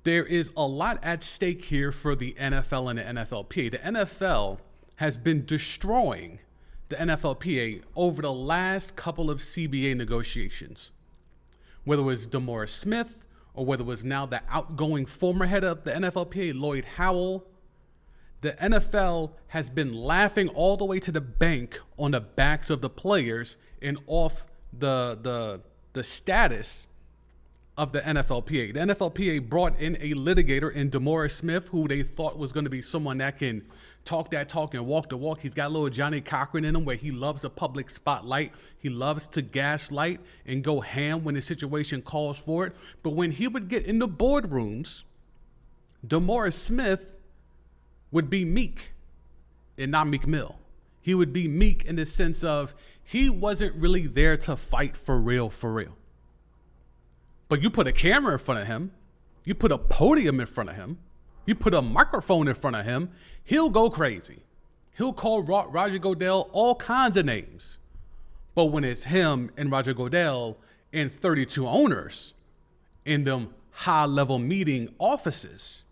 There is a lot at stake here for the NFL and the NFLPA. The NFL has been destroying the NFLPA over the last couple of CBA negotiations. Whether it was DeMaurice Smith or whether it was now the outgoing former head of the NFLPA, Lloyd Howell, the NFL has been laughing all the way to the bank on the backs of the players and off the status of the NFLPA. The NFLPA brought in a litigator in DeMaurice Smith, who they thought was going to be someone that can talk that talk and walk the walk. He's got a little Johnny Cochran in him where he loves the public spotlight. He loves to gaslight and go ham when the situation calls for it. But when he would get in the boardrooms, DeMaurice Smith would be meek and not Meek Mill. He would be meek in the sense of he wasn't really there to fight for real, for real. But you put a camera in front of him, you put a podium in front of him, you put a microphone in front of him, he'll go crazy. He'll call Roger Goodell all kinds of names. But when it's him and Roger Goodell and 32 owners in them high-level meeting offices,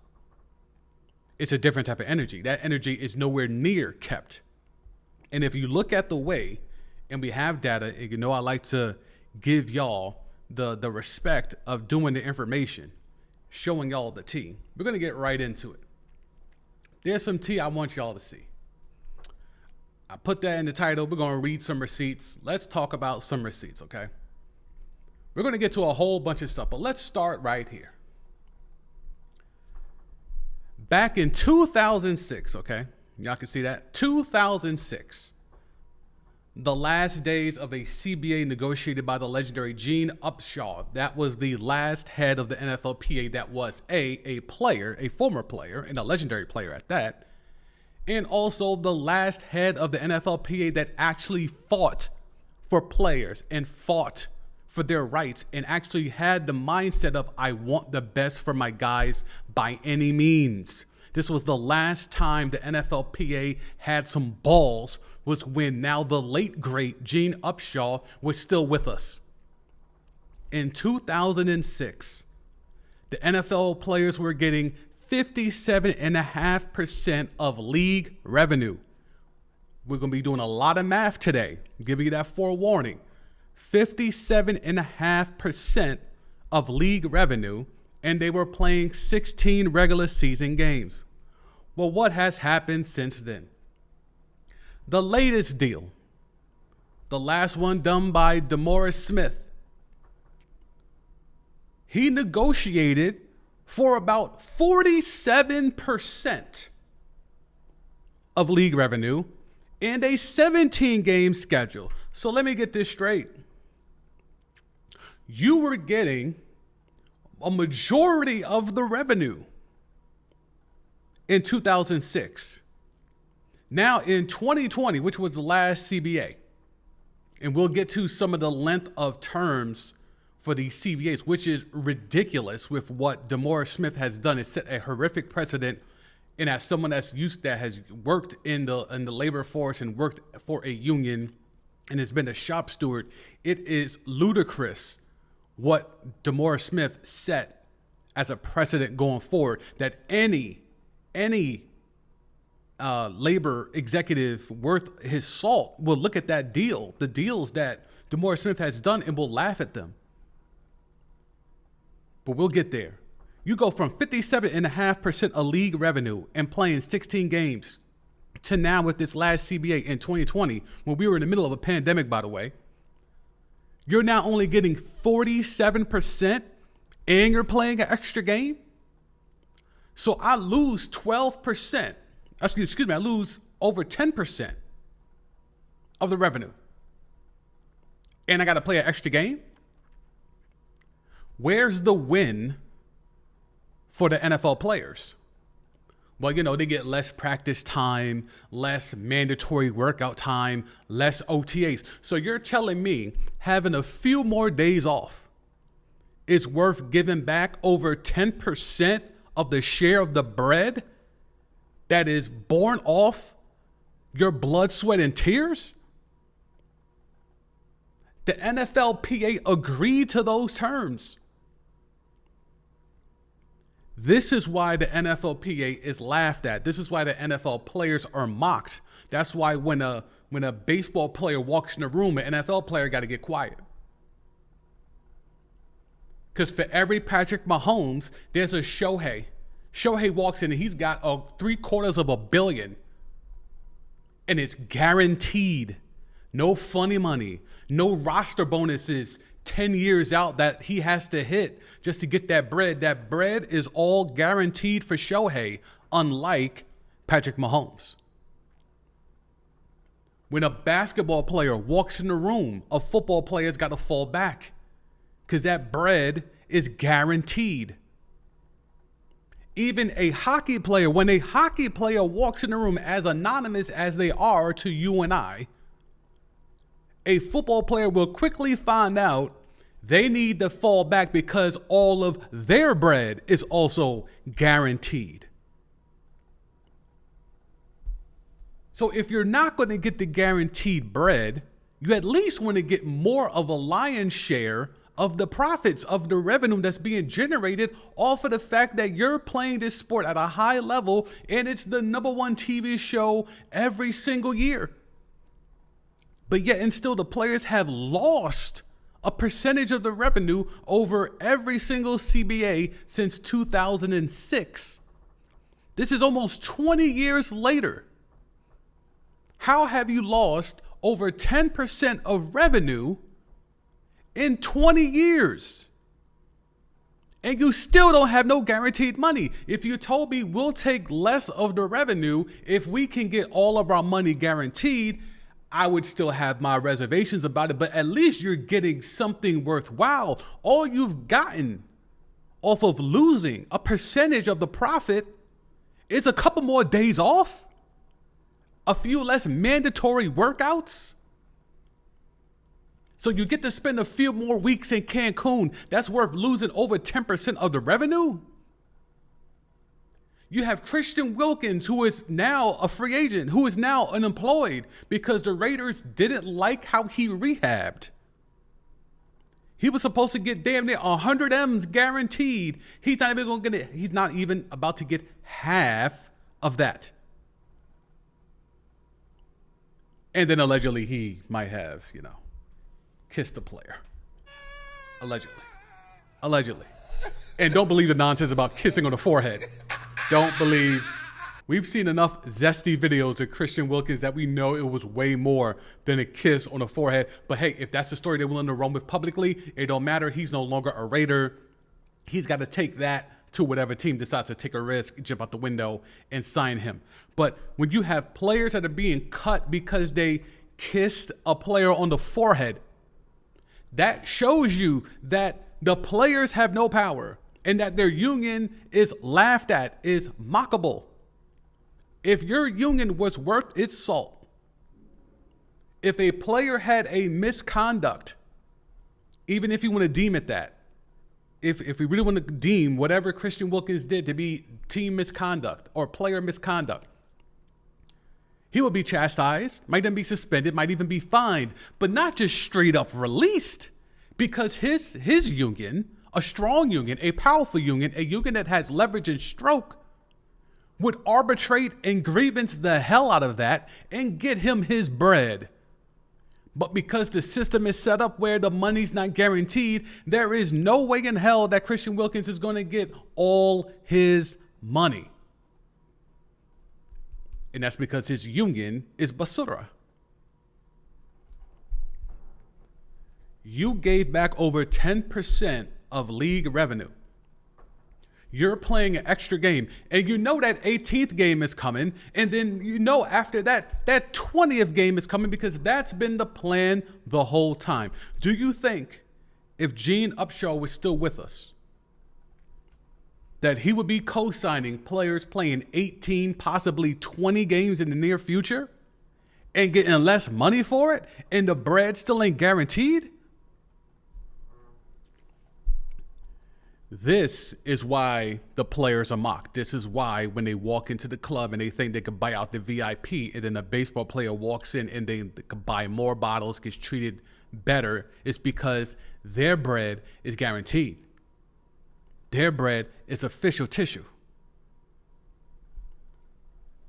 it's a different type of energy. That energy is nowhere near kept. And if you look at the way, and we have data, you know I like to give y'all the respect of doing the information, showing y'all the tea. We're going to get right into it. There's some tea I want y'all to see. I put that in the title. We're going to read some receipts. Let's talk about some receipts, okay? We're going to get to a whole bunch of stuff, but let's start right here. Back in 2006, okay? Y'all can see that. 2006. The last days of a CBA negotiated by the legendary Gene Upshaw. That was the last head of the NFLPA that was a player, a former player, and a legendary player at that. And also the last head of the NFLPA that actually fought for players and fought for their rights and actually had the mindset of, I want the best for my guys by any means. This was the last time the NFLPA had some balls, was when now the late, great Gene Upshaw was still with us. In 2006, the NFL players were getting 57.5% of league revenue. We're going to be doing a lot of math today. I'm giving you that forewarning. 57.5% of league revenue, and they were playing 16 regular season games. Well, what has happened since then? The latest deal, the last one done by DeMaurice Smith, he negotiated for about 47% of league revenue and a 17-game schedule. So let me get this straight. You were getting a majority of the revenue in 2006. Now in 2020, which was the last CBA, and we'll get to some of the length of terms for these CBAs, which is ridiculous with what DeMaurice Smith has done. It set a horrific precedent. And as someone that has worked in the labor force and worked for a union and has been a shop steward, it is ludicrous what DeMaurice Smith set as a precedent going forward, that any labor executive worth his salt will look at that deal, the deals that DeMaurice Smith has done, and will laugh at them. But we'll get there. You go from 57.5% of league revenue and playing 16 games to now with this last CBA in 2020, when we were in the middle of a pandemic, by the way. You're now only getting 47% and you're playing an extra game. So I lose 12%. Excuse me, I lose over 10% of the revenue. And I got to play an extra game? Where's the win for the NFL players? Well, they get less practice time, less mandatory workout time, less OTAs. So you're telling me having a few more days off is worth giving back over 10% of the share of the bread that is born off your blood, sweat, and tears? The NFLPA agreed to those terms. This is why the NFLPA is laughed at. This is why the NFL players are mocked. That's why when a baseball player walks in the room, an NFL player got to get quiet. Because for every Patrick Mahomes, there's a Shohei. Shohei walks in and he's got $750 million. And it's guaranteed. No funny money. No roster bonuses 10 years out that he has to hit just to get that bread. That bread is all guaranteed for Shohei, unlike Patrick Mahomes. When a basketball player walks in the room, a football player's got to fall back because that bread is guaranteed. Even a hockey player, when a hockey player walks in the room, as anonymous as they are to you and I, a football player will quickly find out they need to fall back because all of their bread is also guaranteed. So if you're not going to get the guaranteed bread, you at least want to get more of a lion's share of the profits, of the revenue that's being generated off of the fact that you're playing this sport at a high level and it's the #1 TV show every single year. But yet and still the players have lost a percentage of the revenue over every single CBA since 2006. This is almost 20 years later. How have you lost over 10% of revenue in 20 years? And you still don't have no guaranteed money. If you told me we'll take less of the revenue if we can get all of our money guaranteed, I would still have my reservations about it, but at least you're getting something worthwhile. All you've gotten off of losing a percentage of the profit is a couple more days off, a few less mandatory workouts. So you get to spend a few more weeks in Cancun. That's worth losing over 10% of the revenue. You have Christian Wilkins, who is now a free agent, who is now unemployed because the Raiders didn't like how he rehabbed. He was supposed to get damn near 100 M's guaranteed. He's not even about to get half of that. And then allegedly he might have, kissed a player. Allegedly. And don't believe the nonsense about kissing on the forehead. Don't believe. We've seen enough zesty videos of Christian Wilkins that we know it was way more than a kiss on the forehead. But hey, if that's the story they're willing to run with publicly, it don't matter. He's no longer a Raider. He's got to take that to whatever team decides to take a risk, jump out the window, and sign him. But when you have players that are being cut because they kissed a player on the forehead, that shows you that the players have no power and that their union is laughed at, is mockable. If your union was worth its salt, if a player had a misconduct, even if you want to deem it that, if we really want to deem whatever Christian Wilkins did to be team misconduct or player misconduct, he will be chastised, might then be suspended, might even be fined, but not just straight up released, because his union, a strong union, a powerful union, a union that has leverage and stroke, would arbitrate and grievance the hell out of that and get him his bread. But because the system is set up where the money's not guaranteed, there is no way in hell that Christian Wilkins is going to get all his money. And that's because his union is basura. You gave back over 10% of league revenue. You're playing an extra game, and you know that 18th game is coming, and then after that, that 20th game is coming because that's been the plan the whole time. Do you think if Gene Upshaw was still with us, that he would be co-signing players playing 18, possibly 20 games in the near future and getting less money for it, and the bread still ain't guaranteed? This is why the players are mocked. This is why when they walk into the club and they think they could buy out the VIP, and then a baseball player walks in and they could buy more bottles, gets treated better, it's because their bread is guaranteed. Their bread is official tissue.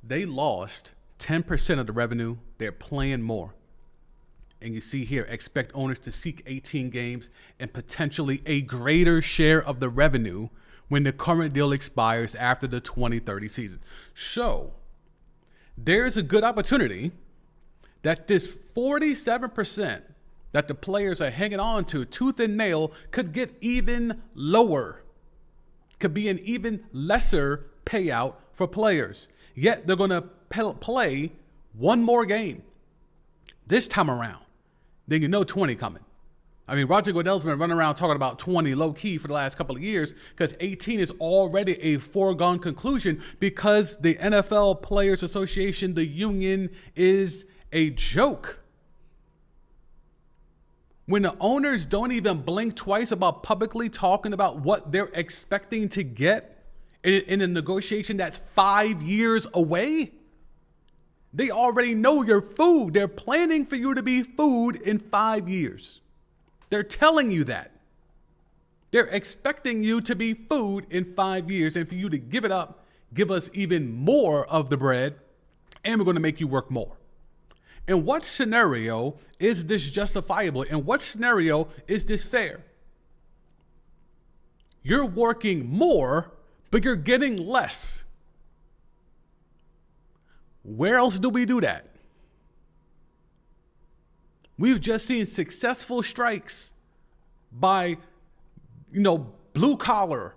They lost 10% of the revenue. They're playing more. And you see here, expect owners to seek 18 games and potentially a greater share of the revenue when the current deal expires after the 2030 season. So there's a good opportunity that this 47% that the players are hanging on to tooth and nail could get even lower, could be an even lesser payout for players. Yet they're going to play one more game this time around. Then you know 20 coming. I mean, Roger Goodell's been running around talking about 20 low-key for the last couple of years because 18 is already a foregone conclusion because the NFL Players Association, the union, is a joke. When the owners don't even blink twice about publicly talking about what they're expecting to get in a negotiation that's 5 years away, they already know your food. They're planning for you to be food in 5 years. They're telling you that. They're expecting you to be food in 5 years and for you to give it up, give us even more of the bread, and we're going to make you work more. In what scenario is this justifiable? In what scenario is this fair? You're working more, but you're getting less. Where else do we do that? We've just seen successful strikes by, blue collar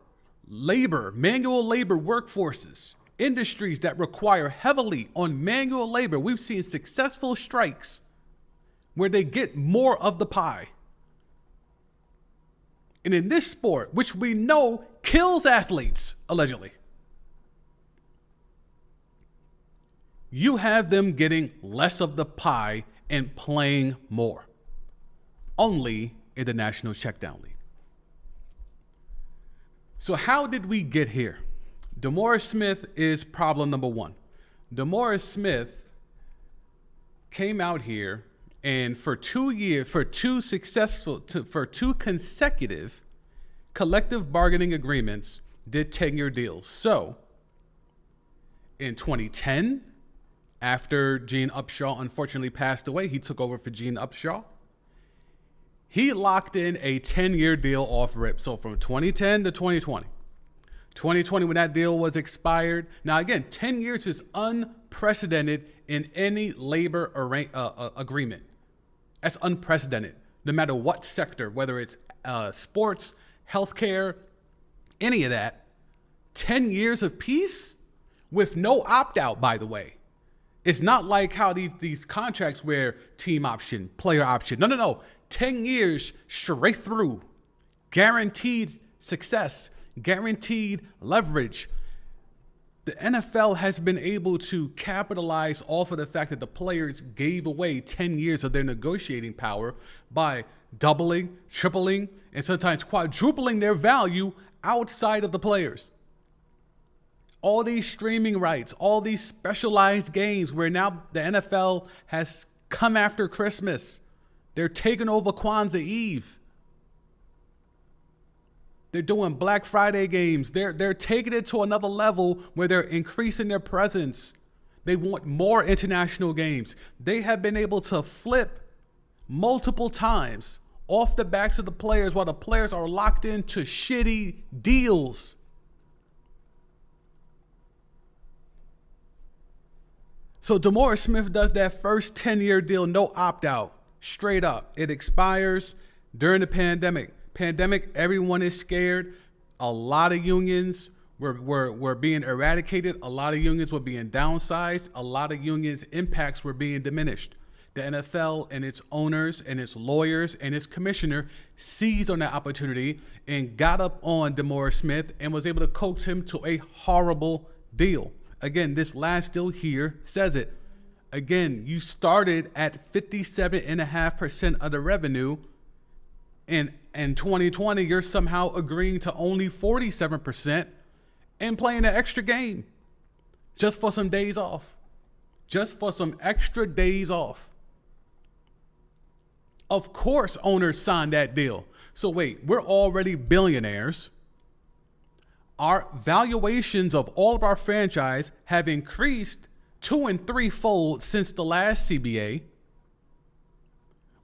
labor, manual labor workforces, industries that require heavily on manual labor. We've seen successful strikes where they get more of the pie. And in this sport, which we know kills athletes, allegedly, you have them getting less of the pie and playing more. Only in the National Checkdown League. So how did we get here? DeMaurice Smith is problem number one. DeMaurice Smith came out here and for 2 years, for two consecutive collective bargaining agreements, did 10-year deals. So in 2010, after Gene Upshaw unfortunately passed away, he took over for Gene Upshaw. He locked in a 10-year deal off rip. So from 2010 to 2020. 2020, when that deal was expired. Now, again, 10 years is unprecedented in any labor agreement. That's unprecedented, no matter what sector, whether it's sports, healthcare, any of that. 10 years of peace with no opt-out, by the way. It's not like how these contracts where team option, player option. No. 10 years straight through. Guaranteed success. Guaranteed leverage. The NFL has been able to capitalize off of the fact that the players gave away 10 years of their negotiating power by doubling, tripling, and sometimes quadrupling their value outside of the players. All these streaming rights, all these specialized games where now the NFL has come after Christmas. They're taking over Kwanzaa Eve. They're doing Black Friday games. They're taking it to another level where they're increasing their presence. They want more international games. They have been able to flip multiple times off the backs of the players while the players are locked into shitty deals. So DeMaurice Smith does that first 10-year deal, no opt-out, straight up. It expires during the pandemic. Everyone is scared. A lot of unions were being eradicated. A lot of unions were being downsized. A lot of unions' impacts were being diminished. The NFL and its owners and its lawyers and its commissioner seized on that opportunity and got up on DeMaurice Smith and was able to coax him to a horrible deal. Again, this last deal here says it. Again, you started at 57.5% of the revenue. And in 2020, you're somehow agreeing to only 47% and playing an extra game just for some days off. Just for some extra days off. Of course, owners signed that deal. So wait, we're already billionaires. Our valuations of all of our franchise have increased 2 and 3-fold since the last CBA.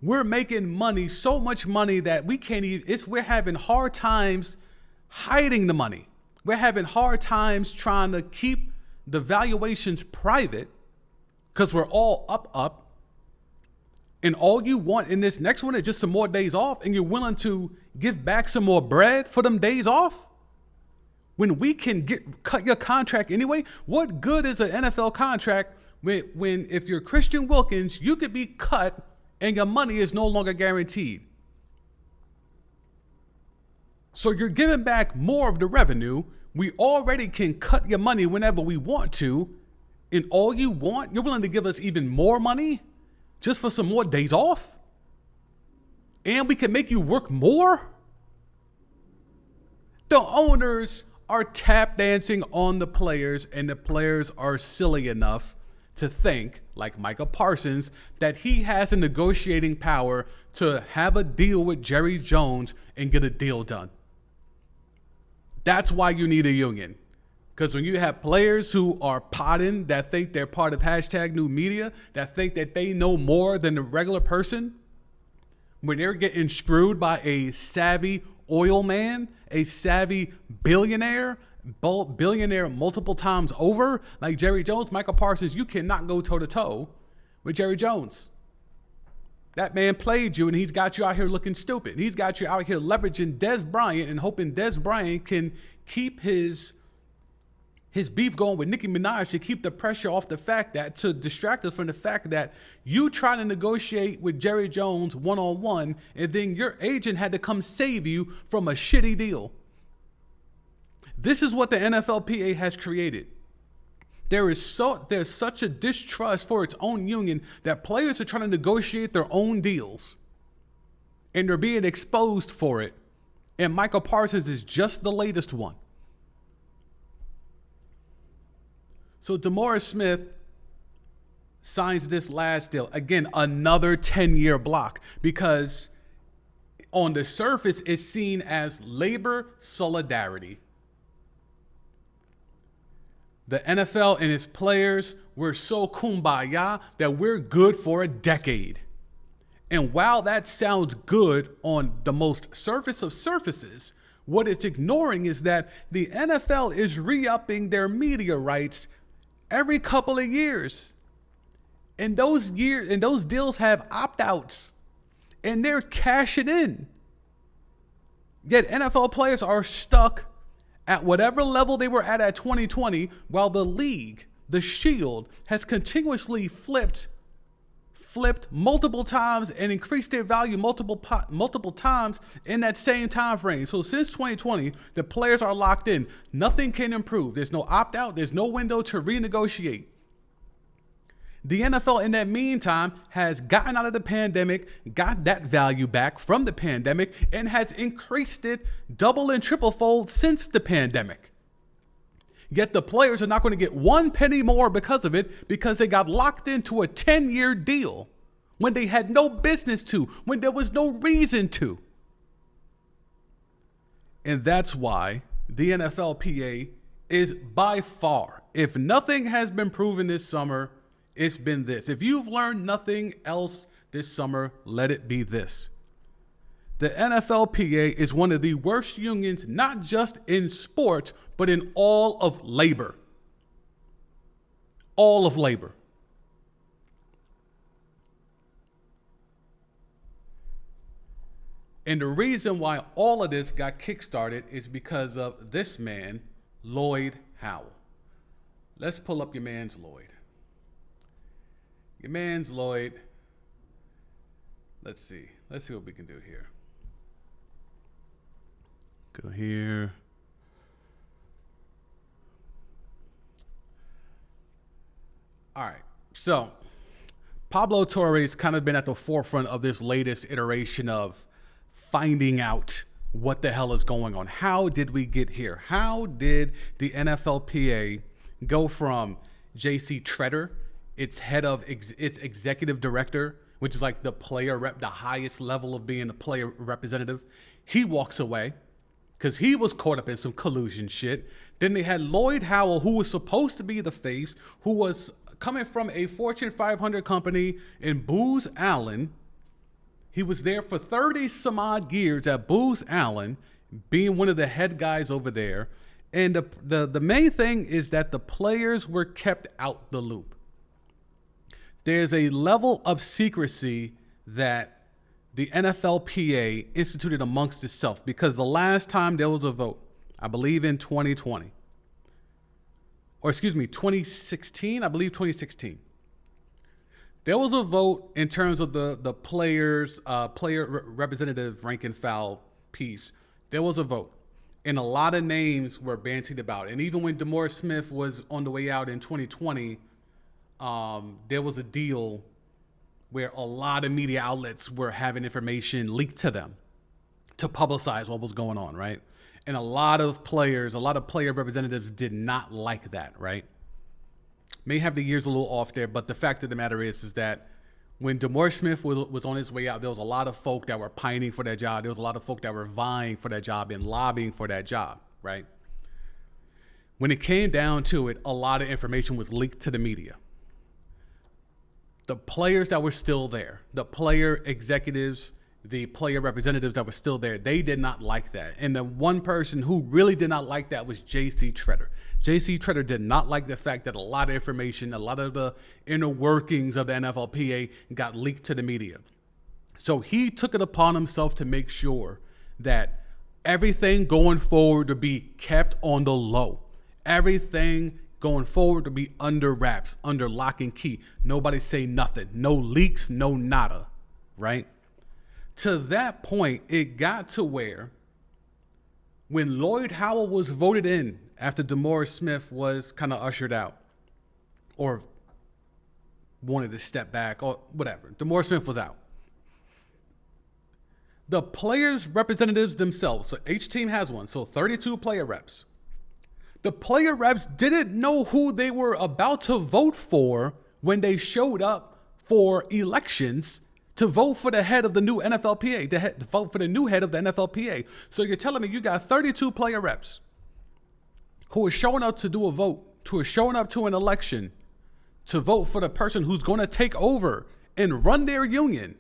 We're making money, so much money that we can't even, we're having hard times hiding the money. We're having hard times trying to keep the valuations private because we're all up. And all you want in this next one is just some more days off, and you're willing to give back some more bread for them days off? When we can cut your contract anyway, what good is an NFL contract when if you're Christian Wilkins, you could be cut and your money is no longer guaranteed? So you're giving back more of the revenue. We already can cut your money whenever we want to, and all you want, you're willing to give us even more money just for some more days off? And we can make you work more? The owners are tap dancing on the players, and the players are silly enough to think, like Micah Parsons, that he has a negotiating power to have a deal with Jerry Jones and get a deal done. That's why you need a union. Because when you have players who are potting, that think they're part of #NewMedia, that think that they know more than the regular person, when they're getting screwed by a savvy oil man, a savvy billionaire multiple times over, like Jerry Jones, Michael Parsons, you cannot go toe-to-toe with Jerry Jones. That man played you, and he's got you out here looking stupid. He's got you out here leveraging Des Bryant and hoping Des Bryant can keep his beef going with Nicki Minaj to keep the pressure off the fact that, to distract us from the fact that you trying to negotiate with Jerry Jones one-on-one, and then your agent had to come save you from a shitty deal. This is what the NFLPA has created. There's such a distrust for its own union that players are trying to negotiate their own deals, and they're being exposed for it. And Michael Parsons is just the latest one. So DeMaurice Smith signs this last deal. Again, another 10-year block, because on the surface it's seen as labor solidarity. The NFL and its players were so kumbaya that we're good for a decade. And while that sounds good on the most surface of surfaces, what it's ignoring is that the NFL is re-upping their media rights every couple of years. And those deals have opt-outs, and they're cashing in. Yet NFL players are stuck at whatever level they were at 2020, while the league, the Shield, has continuously flipped multiple times and increased their value multiple times in that same time frame. So since 2020, the players are locked in. Nothing can improve. There's no opt-out. There's no window to renegotiate. The NFL in that meantime has gotten out of the pandemic, got that value back from the pandemic, and has increased it double and triple fold since the pandemic. Yet the players are not going to get one penny more because of it, because they got locked into a 10-year deal when they had no business to, when there was no reason to. And that's why the NFLPA is by far, if nothing has been proven this summer, it's been this. If you've learned nothing else this summer, let it be this. The NFLPA is one of the worst unions, not just in sports, but in all of labor. All of labor. And the reason why all of this got kickstarted is because of this man, Lloyd Howell. Let's pull up your man's Lloyd. Your man's Lloyd. Let's see what we can do here. Go here. All right. So Pablo Torre's kind of been at the forefront of this latest iteration of finding out what the hell is going on. How did we get here? How did the NFLPA go from J.C. Tretter, its head of its executive director, which is like the player rep, the highest level of being a player representative? He walks away. because he was caught up in some collusion shit. Then they had Lloyd Howell, who was supposed to be the face, who was coming from a Fortune 500 company in Booz Allen. He was there for 30 some odd years at Booz Allen, being one of the head guys over there. And the main thing is that the players were kept out the loop. There's a level of secrecy that the NFLPA instituted amongst itself, because the last time there was a vote, I believe in 2020, or excuse me, 2016, I believe 2016. There was a vote in terms of the players, player representative rank and file piece. There was a vote, and a lot of names were bantied about. And even when DeMaurice Smith was on the way out in 2020, there was a deal where a lot of media outlets were having information leaked to them to publicize what was going on, right? And a lot of player representatives did not like that, right? May have the years a little off there, but the fact of the matter is that when DeMaurice Smith was on his way out, there was a lot of folk that were pining for that job. There was a lot of folk that were vying for that job and lobbying for that job, right? When it came down to it, a lot of information was leaked to the media. The players that were still there, the player executives, the player representatives that were still there, they did not like that. And the one person who really did not like that was J.C. Tretter. J.C. Tretter did not like the fact that a lot of information, a lot of the inner workings of the NFLPA got leaked to the media. So he took it upon himself to make sure that everything going forward to be kept on the low. Everything going forward to be under wraps, under lock and key. Nobody say nothing. No leaks, no nada, right? To that point, it got to where when Lloyd Howell was voted in after DeMaurice Smith was kind of ushered out or wanted to step back or whatever, DeMaurice Smith was out. The players' representatives themselves, so each team has one, so 32 player reps. The player reps didn't know who they were about to vote for when they showed up for elections to vote for the head of the new NFLPA, to vote for the new head of the NFLPA. So you're telling me you got 32 player reps who are showing up to do a vote, who are showing up to an election to vote for the person who's going to take over and run their union.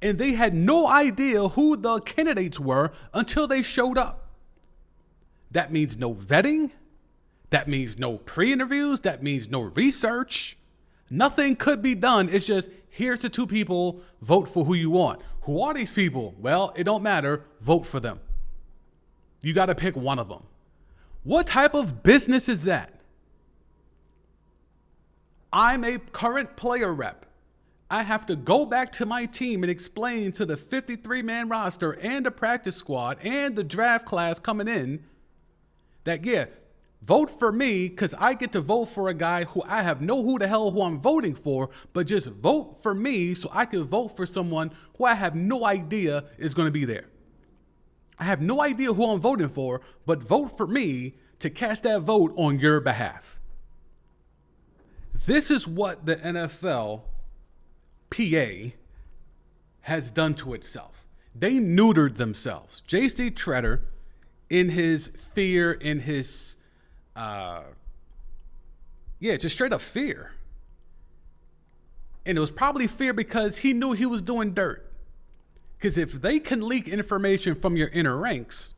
And they had no idea who the candidates were until they showed up. That means no vetting. That means no pre-interviews. That means no research. Nothing could be done. It's just, here's the two people, vote for who you want. Who are these people? Well, it don't matter. Vote for them. You got to pick one of them. What type of business is that? I'm a current player rep. I have to go back to my team and explain to the 53-man roster and the practice squad and the draft class coming in that, yeah, vote for me because I get to vote for a guy who I have no who the hell who I'm voting for, but just vote for me so I can vote for someone who I have no idea is going to be there. I have no idea who I'm voting for, but vote for me to cast that vote on your behalf. This is what the NFLPA has done to itself. They neutered themselves. J.C. Tretter, in his fear, in his just straight up fear. And it was probably fear because he knew he was doing dirt. Because if they can leak information from your inner ranks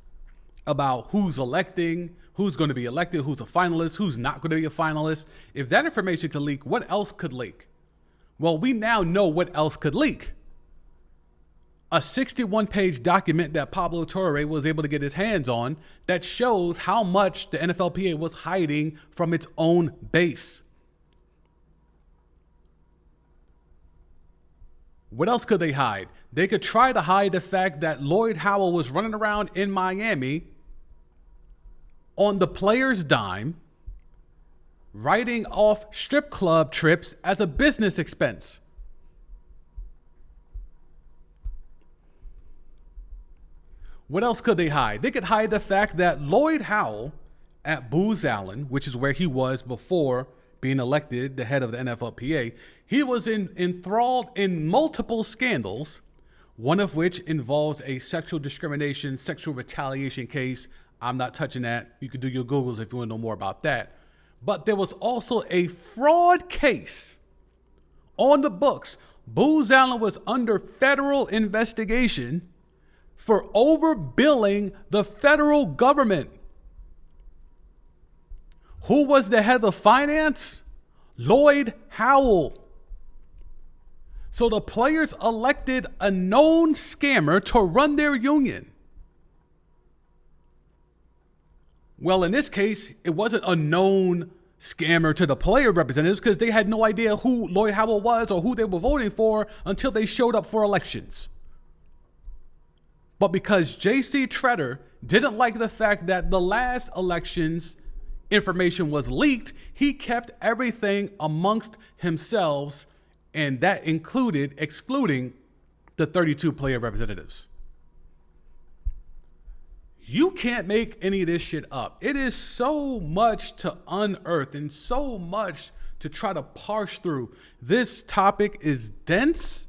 about who's electing, who's going to be elected, who's a finalist, who's not going to be a finalist, if that information could leak, what else could leak? Well, we now know what else could leak. A 61-page document that Pablo Torre was able to get his hands on that shows how much the NFLPA was hiding from its own base. What else could they hide? They could try to hide the fact that Lloyd Howell was running around in Miami on the player's dime, writing off strip club trips as a business expense. What else could they hide? They could hide the fact that Lloyd Howell at Booz Allen, which is where he was before being elected the head of the NFLPA, he was enthralled in multiple scandals one of which involves a sexual discrimination, sexual retaliation case. I'm not touching that. You can do your Googles if you want to know more about that. But there was also a fraud case on the books. Booz Allen was under federal investigation for overbilling the federal government. Who was the head of finance? Lloyd Howell. So the players elected a known scammer to run their union. Well, in this case, it wasn't a known scammer to the player representatives because they had no idea who Lloyd Howell was or who they were voting for until they showed up for elections. But because J.C. Tretter didn't like the fact that the last election's information was leaked, he kept everything amongst himself, and that included excluding the 32 player representatives. You can't make any of this shit up. It is so much to unearth and so much to try to parse through. This topic is dense.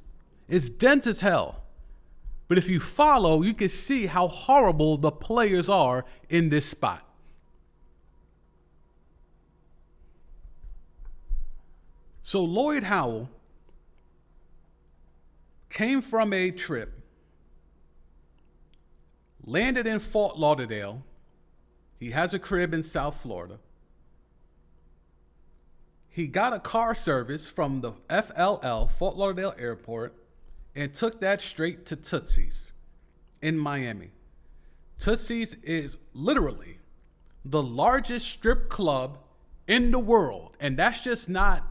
It's dense as hell. But if you follow, you can see how horrible the players are in this spot. So Lloyd Howell came from a trip, landed in Fort Lauderdale. He has a crib in South Florida. He got a car service from the FLL, Fort Lauderdale Airport, and took that straight to Tootsie's in Miami. Tootsie's is literally the largest strip club in the world. And that's just not,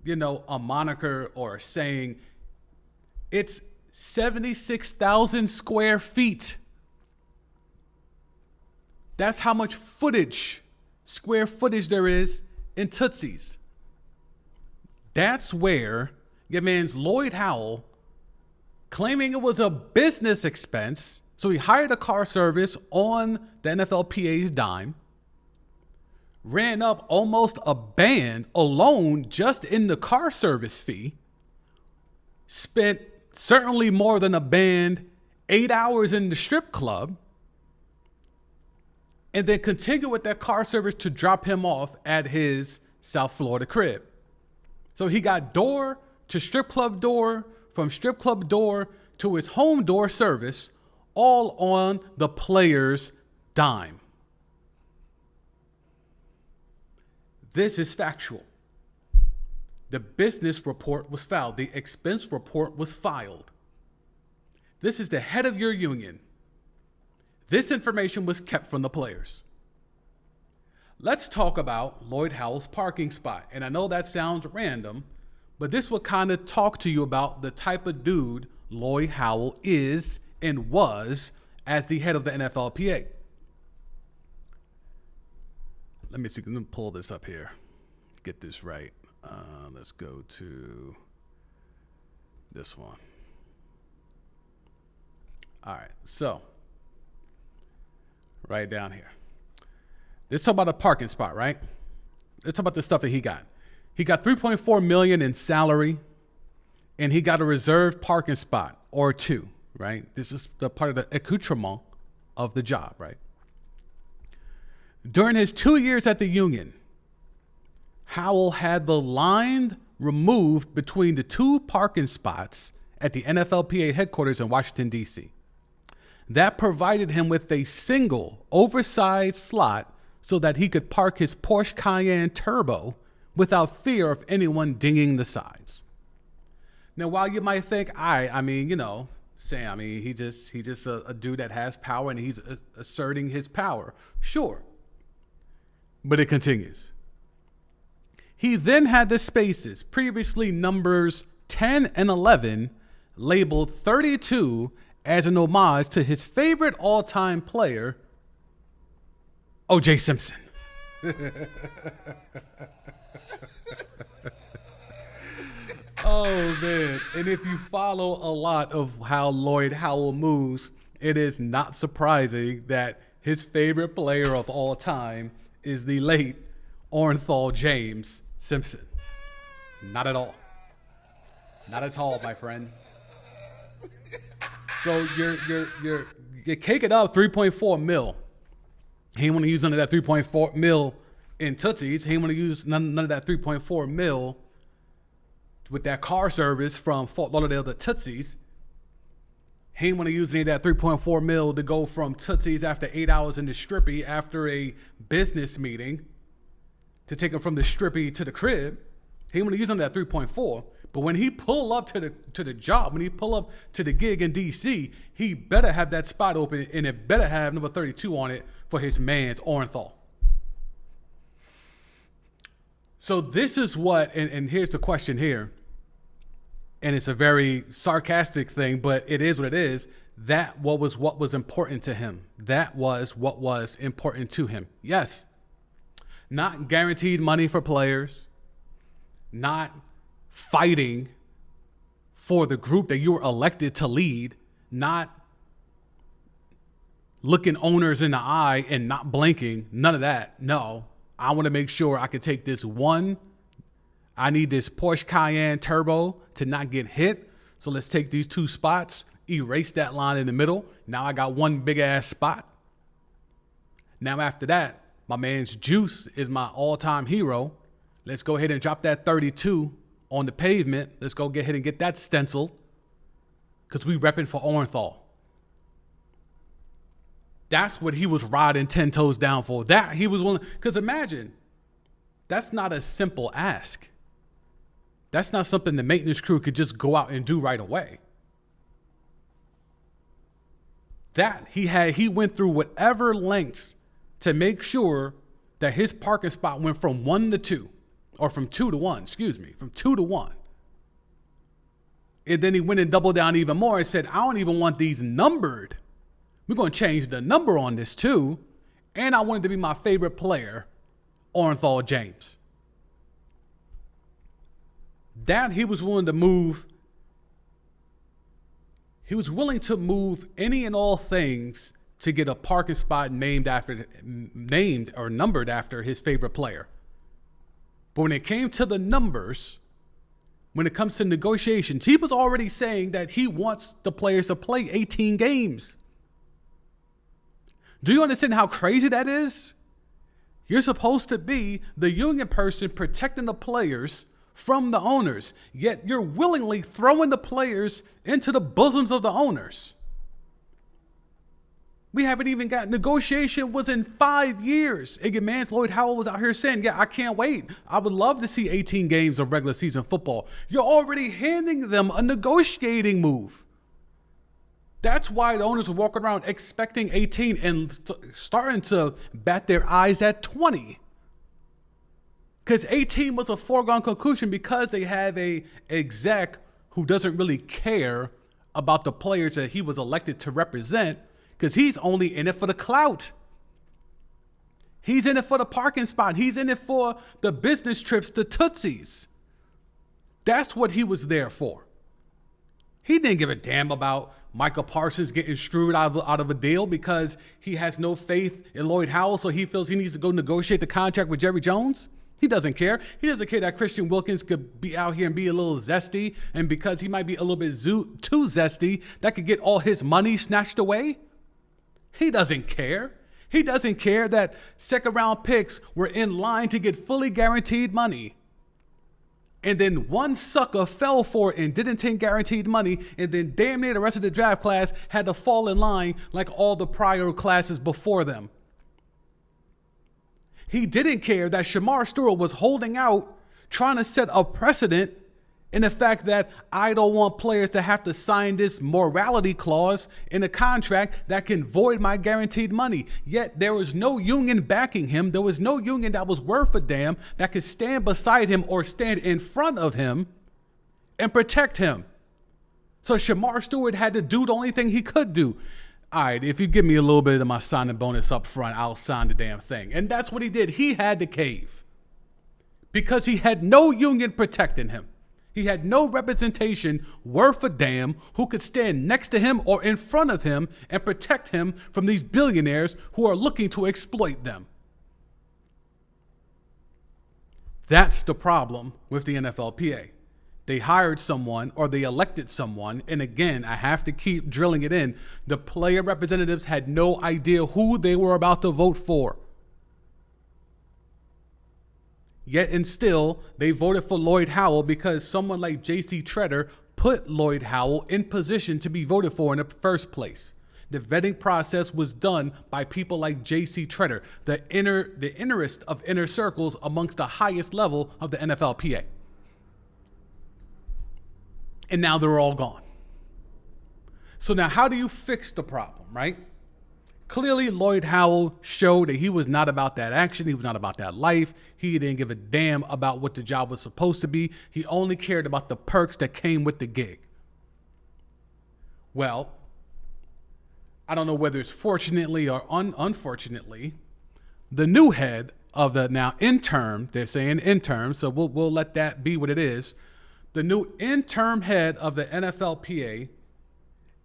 a moniker or a saying. It's 76,000 square feet. That's how much square footage there is in Tootsie's. That's where your man's Lloyd Howell, claiming it was a business expense, so he hired a car service on the NFLPA's dime, ran up almost a band alone just in the car service fee, spent certainly more than a band, 8 hours in the strip club, and then continue with that car service to drop him off at his South Florida crib. So he got door to strip club door, from strip club door to his home door service, all on the player's dime. This is factual. The business report was filed. The expense report was filed. This is the head of your union. This information was kept from the players. Let's talk about Lloyd Howell's parking spot. And I know that sounds random, but this will kind of talk to you about the type of dude Lloyd Howell is and was as the head of the NFLPA. Let me see. Let me pull this up here. Get this right. Let's go to this one. All right. So, right down here. Let's talk about a parking spot, right? Let's talk about the stuff that he got. He got $3.4 million in salary, and he got a reserved parking spot or two, right? This is the part of the accoutrement of the job, right? During his 2 years at the union, Howell had the line removed between the two parking spots at the NFLPA headquarters in Washington, D.C. That provided him with a single oversized slot so that he could park his Porsche Cayenne Turbo without fear of anyone dinging the sides. Now, while you might think, he's just a dude that has power and he's asserting his power. Sure. But it continues. He then had the spaces, previously numbers 10 and 11, labeled 32 as an homage to his favorite all-time player, O.J. Simpson. Oh, man. And if you follow a lot of how Lloyd Howell moves, it is not surprising that his favorite player of all time is the late Orenthal James Simpson. Not at all. Not at all, my friend. So you're caking up 3.4 mil. He didn't want to use none of that 3.4 mil in Tootsies. He didn't want to use none of that 3.4 mil with that car service from Fort Lauderdale to Tootsies. He didn't want to use any of that 3.4 mil to go from Tootsies after 8 hours in the Strippy after a business meeting to take him from the Strippy to the crib. He didn't want to use none of that 3.4. But when he pull up to the job, when he pull up to the gig in D.C., he better have that spot open, and it better have number 32 on it for his man's Orenthal. So this is what, and here's the question here, and it's a very sarcastic thing, but it is what it is. That what was important to him. That was what was important to him. Yes, not guaranteed money for players, not fighting for the group that you were elected to lead, not looking owners in the eye and not blinking, none of that. No, I want to make sure I can take this one. I need this Porsche Cayenne Turbo to not get hit. So let's take these two spots, erase that line in the middle. Now I got one big ass spot. Now after that, my man's Juice is my all-time hero. Let's go ahead and drop that 32 on the pavement. Let's go ahead and get that stenciled because we repping for Orenthal. That's what he was riding 10 toes down for. That he was willing, because imagine, that's not a simple ask. That's not something the maintenance crew could just go out and do right away. That he went through whatever lengths to make sure that his parking spot went from 1 to 2. Or from 2 to 1, from 2 to 1. And then he went and doubled down even more and said, I don't even want these numbered. We're going to change the number on this too. And I want it to be my favorite player, Orenthal James. That he was willing to move. He was willing to move any and all things to get a parking spot named or numbered after his favorite player. But when it came to the numbers, when it comes to negotiations, he was already saying that he wants the players to play 18 games. Do you understand how crazy that is? You're supposed to be the union person protecting the players from the owners, yet you're willingly throwing the players into the bosoms of the owners. We haven't even got negotiation was in 5 years. And your man Lloyd Howell was out here saying, yeah, I can't wait. I would love to see 18 games of regular season football. You're already handing them a negotiating move. That's why the owners are walking around expecting 18 and starting to bat their eyes at 20. Because 18 was a foregone conclusion because they have a exec who doesn't really care about the players that he was elected to represent. Because he's only in it for the clout. He's in it for the parking spot. He's in it for the business trips to Tootsies. That's what he was there for. He didn't give a damn about Michael Parsons getting screwed out of a deal because he has no faith in Lloyd Howell, so he feels he needs to go negotiate the contract with Jerry Jones. He doesn't care. He doesn't care that Christian Wilkins could be out here and be a little zesty, and because he might be a little bit too zesty, that could get all his money snatched away. He doesn't care. He doesn't care that second-round picks were in line to get fully guaranteed money. And then one sucker fell for it and didn't take guaranteed money, and then damn near the rest of the draft class had to fall in line like all the prior classes before them. He didn't care that Shamar Stewart was holding out, trying to set a precedent in the fact that I don't want players to have to sign this morality clause in a contract that can void my guaranteed money. Yet there was no union backing him. There was no union that was worth a damn that could stand beside him or stand in front of him and protect him. So Shamar Stewart had to do the only thing he could do. All right, if you give me a little bit of my signing bonus up front, I'll sign the damn thing. And that's what he did. He had to cave because he had no union protecting him. He had no representation worth a damn who could stand next to him or in front of him and protect him from these billionaires who are looking to exploit them. That's the problem with the NFLPA. they hired someone or they elected someone. And again, I have to keep drilling it in. The player representatives had no idea who they were about to vote for. Yet and still, they voted for Lloyd Howell because someone like J.C. Tretter put Lloyd Howell in position to be voted for in the first place. The vetting process was done by people like J.C. Tretter, the innerest of inner circles amongst the highest level of the NFLPA. And now they're all gone. So now how do you fix the problem, right? Clearly, Lloyd Howell showed that he was not about that action. He was not about that life. He didn't give a damn about what the job was supposed to be. He only cared about the perks that came with the gig. Well, I don't know whether it's fortunately or unfortunately, the new head of the now interim, they're saying interim, so we'll let that be what it is. The new interim head of the NFLPA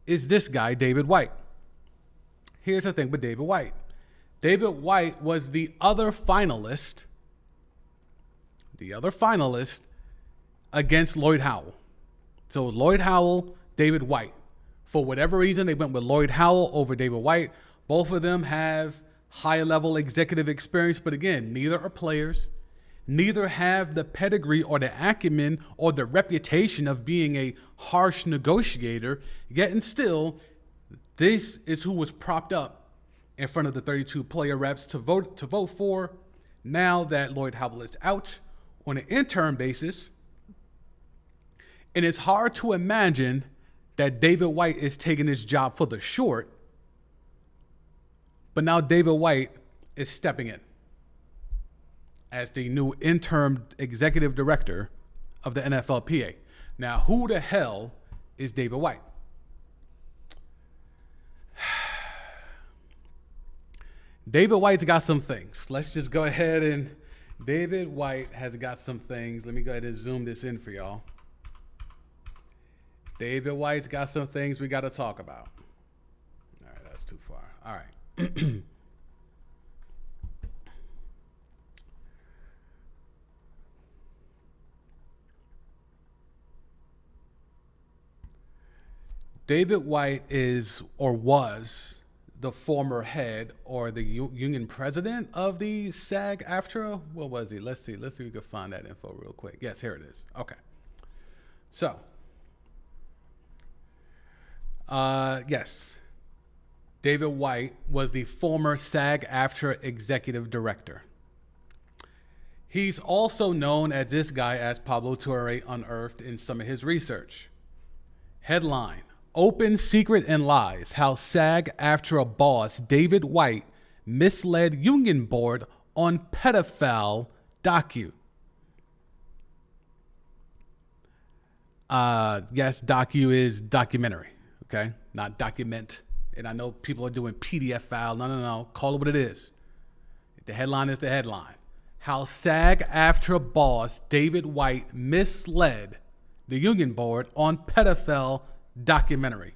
is this guy, David White. Here's the thing with David White. David White was the other finalist against Lloyd Howell. So Lloyd Howell, David White. For whatever reason, they went with Lloyd Howell over David White. Both of them have high-level executive experience, but again, neither are players. Neither have the pedigree or the acumen or the reputation of being a harsh negotiator. Yet and still, this is who was propped up in front of the 32 player reps to vote for. Now that Lloyd Howell is out on an interim basis, and it's hard to imagine that David White is taking his job for the short, but now David White is stepping in as the new interim executive director of the NFLPA. Now, who the hell is David White? David White's got some things. Let's just go ahead and David White has got some things. Let me go ahead and zoom this in for y'all. David White's got some things we got to talk about. All right, that's too far. All right. David White is or was the former head or the union president of the SAG-AFTRA. What was he? Let's see if we can find that info real quick. Yes, here it is. Okay. So, yes, David White was the former SAG-AFTRA executive director. He's also known as this guy as Pablo Torre unearthed in some of his research. Headline: Open, Secret, and Lies, How SAG-AFTRA Boss David White Misled Union Board on Pedophile Docu. Yes, docu is documentary, okay? Not document. And I know people are doing PDF file. No. Call it what it is. The headline is the headline. How SAG-AFTRA Boss David White Misled the Union Board on Pedophile Documentary.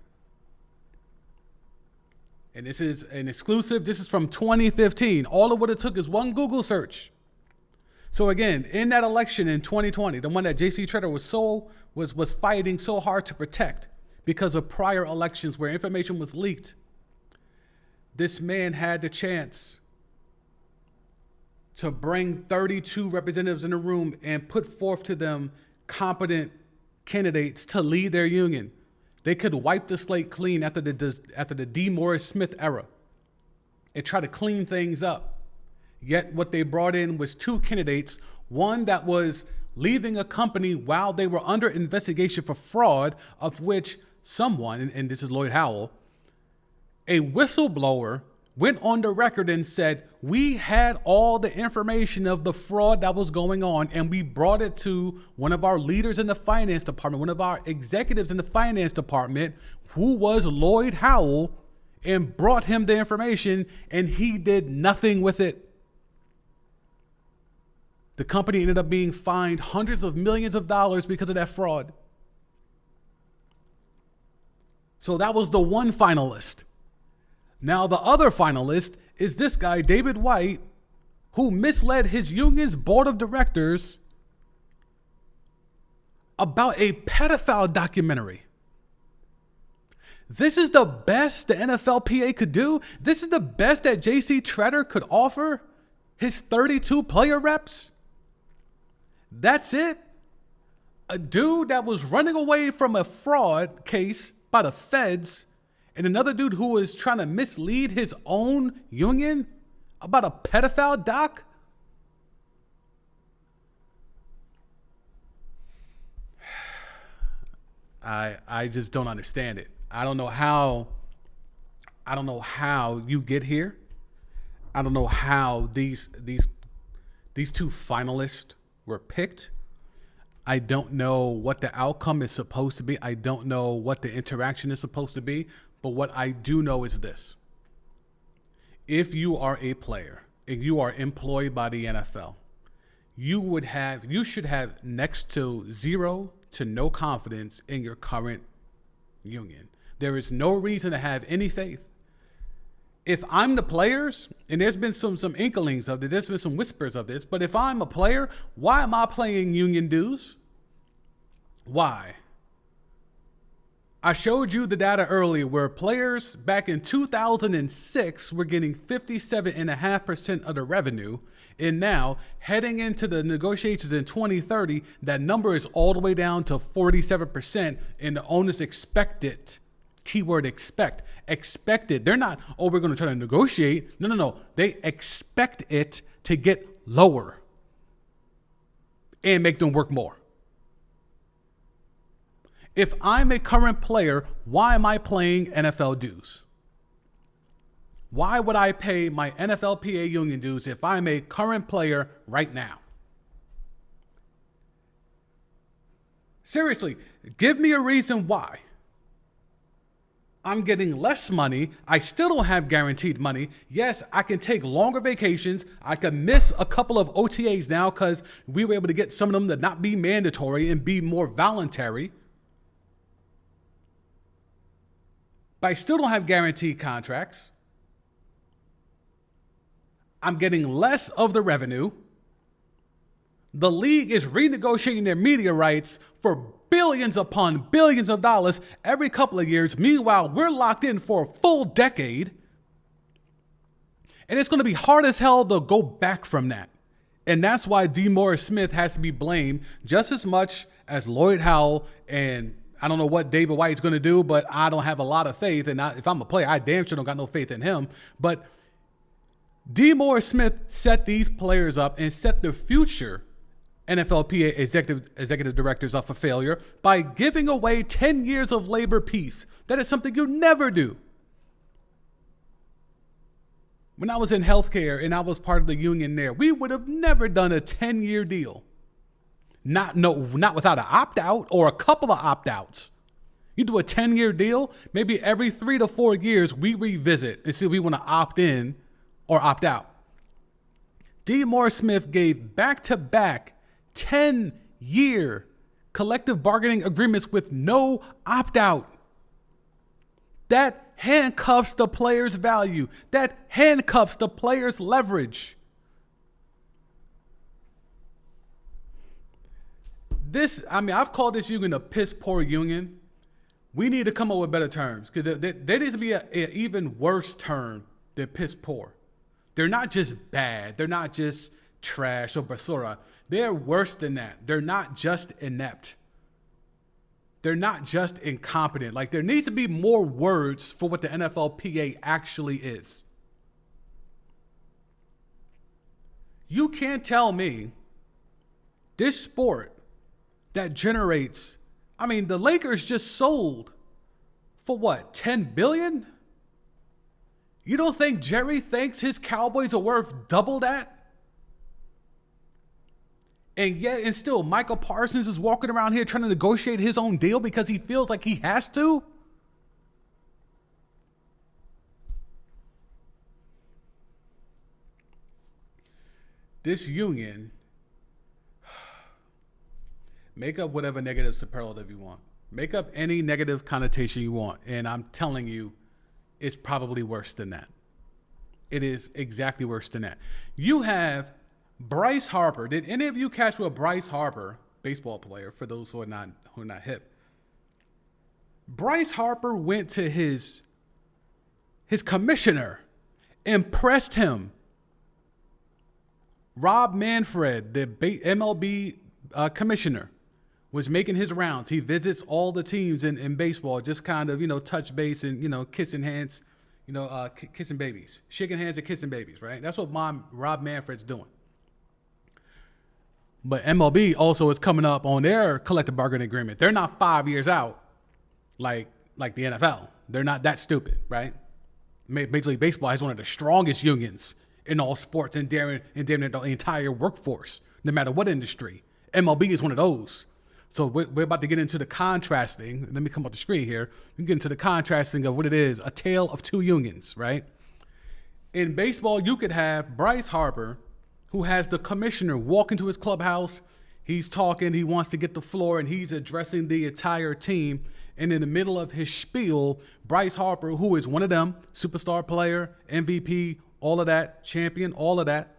And this is an exclusive. This is from 2015. All of what it took is one Google search. So again, in that election in 2020, the one that J.C. Tretter was fighting so hard to protect because of prior elections where information was leaked, this man had the chance to bring 32 representatives in the room and put forth to them competent candidates to lead their union. They could wipe the slate clean after the D. Morris Smith era and try to clean things up. Yet what they brought in was two candidates, one that was leaving a company while they were under investigation for fraud, of which someone, and this is Lloyd Howell, a whistleblower, went on the record and said, we had all the information of the fraud that was going on, and we brought it to one of our leaders in the finance department, one of our executives in the finance department, who was Lloyd Howell, and brought him the information, and he did nothing with it. The company ended up being fined hundreds of millions of dollars because of that fraud. So that was the one finalist. Now, the other finalist is this guy, David White, who misled his union's board of directors about a pedophile documentary. This is the best the NFLPA could do. This is the best that JC Tretter could offer his 32 player reps. That's it. A dude that was running away from a fraud case by the feds, and another dude who was trying to mislead his own union about a pedophile doc. I just don't understand it. I don't know how you get here. I don't know how these two finalists were picked. I don't know what the outcome is supposed to be. I don't know what the interaction is supposed to be. But what I do know is this. If you are a player and you are employed by the NFL, you should have next to zero to no confidence in your current union. There is no reason to have any faith. If I'm the players, and there's been some inklings of it, there's been some whispers of this, but if I'm a player, why am I paying union dues? Why? I showed you the data earlier where players back in 2006 were getting 57.5% of the revenue. And now, heading into the negotiations in 2030, that number is all the way down to 47%. And the owners expect it. Keyword expect. Expected. They're not, oh, we're going to try to negotiate. No. They expect it to get lower and make them work more. If I'm a current player, why am I paying NFL dues? Why would I pay my NFLPA union dues if I'm a current player right now? Seriously, give me a reason why. I'm getting less money. I still don't have guaranteed money. Yes, I can take longer vacations. I can miss a couple of OTAs now because we were able to get some of them to not be mandatory and be more voluntary. But I still don't have guaranteed contracts. I'm getting less of the revenue. The league is renegotiating their media rights for billions upon billions of dollars every couple of years. Meanwhile, we're locked in for a full decade. And it's going to be hard as hell to go back from that. And that's why D. Morris Smith has to be blamed just as much as Lloyd Howell. And I don't know what David White's going to do, but I don't have a lot of faith. And if I'm a player, I damn sure don't got no faith in him. But D. Morris Smith set these players up and set the future NFLPA executive directors up for failure by giving away 10 years of labor peace. That is something you never do. When I was in healthcare and I was part of the union there, we would have never done a 10-year deal. Not without an opt-out or a couple of opt-outs. You do a 10-year deal, maybe every 3 to 4 years we revisit and see if we want to opt in or opt out. D. Morris Smith gave back-to-back 10-year collective bargaining agreements with no opt-out. That handcuffs the player's value. That handcuffs the player's leverage. I've called this union a piss poor union. We need to come up with better terms because there needs to be an even worse term than piss poor. They're not just bad. They're not just trash or basura. They're worse than that. They're not just inept. They're not just incompetent. Like, there needs to be more words for what the NFLPA actually is. You can't tell me this sport that generates, the Lakers just sold for what, 10 billion? You don't think Jerry thinks his Cowboys are worth double that? And still, Michael Parsons is walking around here trying to negotiate his own deal because he feels like he has to? This union, make up whatever negative superlative you want. Make up any negative connotation you want. And I'm telling you, it's probably worse than that. It is exactly worse than that. You have Bryce Harper. Did any of you catch what Bryce Harper baseball player, for those who are not hip. Bryce Harper went to his commissioner, impressed him. Rob Manfred, the MLB commissioner, was making his rounds. He visits all the teams in baseball, just kind of, touch base and, kissing hands, kissing babies, shaking hands and kissing babies, right? That's what Rob Manfred's doing. But MLB also is coming up on their collective bargaining agreement. They're not 5 years out like the NFL. They're not that stupid, right? Major League Baseball has one of the strongest unions in all sports and damn near the entire workforce, no matter what industry. MLB is one of those. So we're about to get into the contrasting. Let me come up the screen here. We get into the contrasting of what it is, a tale of two unions, right? In baseball, you could have Bryce Harper, who has the commissioner walk into his clubhouse. He's talking, he wants to get the floor, and he's addressing the entire team. And in the middle of his spiel, Bryce Harper, who is one of them, superstar player, MVP, all of that, champion, all of that,